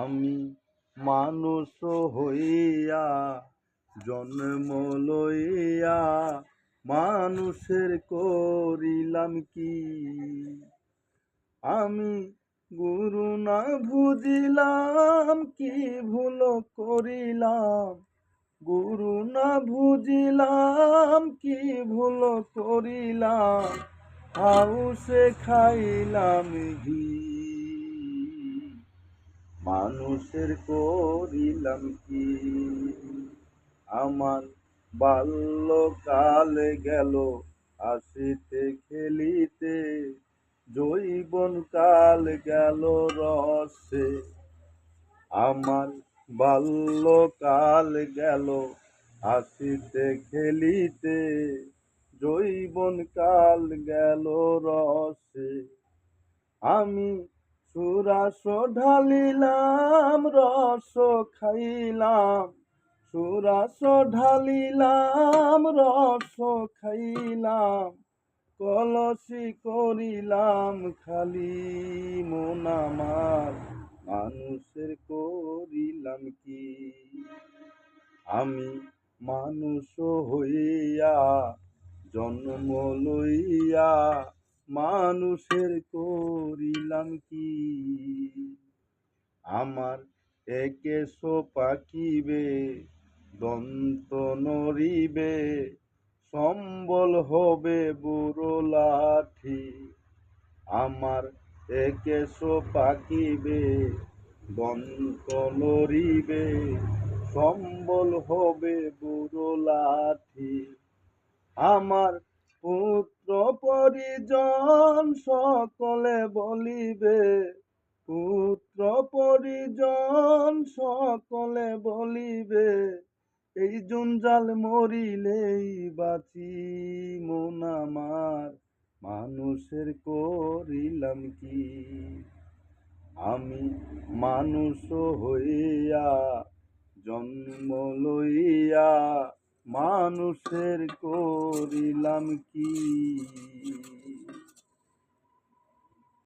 আমি মানুষ হইয়া জন্ম লইয়া মানুষের করিলাম কি। আমি গুরু না বুঝিলাম কি ভুল করিলাম, গুরু না বুঝিলাম কি ভুল করিলাম, হাউসে খাইলাম ঘি। মানুষের করিলাম কি। আমার বাল্যকাল গেল আসিতে খেলিতে, যৌবন কাল গেল রসে। আমার বাল্যকাল গেল আসিতে খেলিতে, যৌবন কাল গেল রসে। আমি সুরাস ঢালিলাম রস খাইলাম, সুরাস ঢালিলাম রস খাইলাম, কলসি করিলাম খালি মন আমার, মানুষের করিলাম কি। আমি মানুষ হইয়া জন্ম লইয়া মানুষের করিলাম কি। আমার একেশ পাকিবে, দন্ত নড়িবে, সম্বল হবে বুড়ো লাঠি। আমার একেশ পাকিবে, দন্ত নড়িবে, সম্বল হবে বুড়ো লাঠি। আমার পুত্র পরিজন সকলে বলিবে, পুত্র পরিজন সকলে বলিবে, এই জঞ্জাল মরিলেই বাঁচি মন আমার, মানুষের করিলাম কি। আমি মানুষ হইয়া জন্ম লইয়া মানুষের করিলাম কি।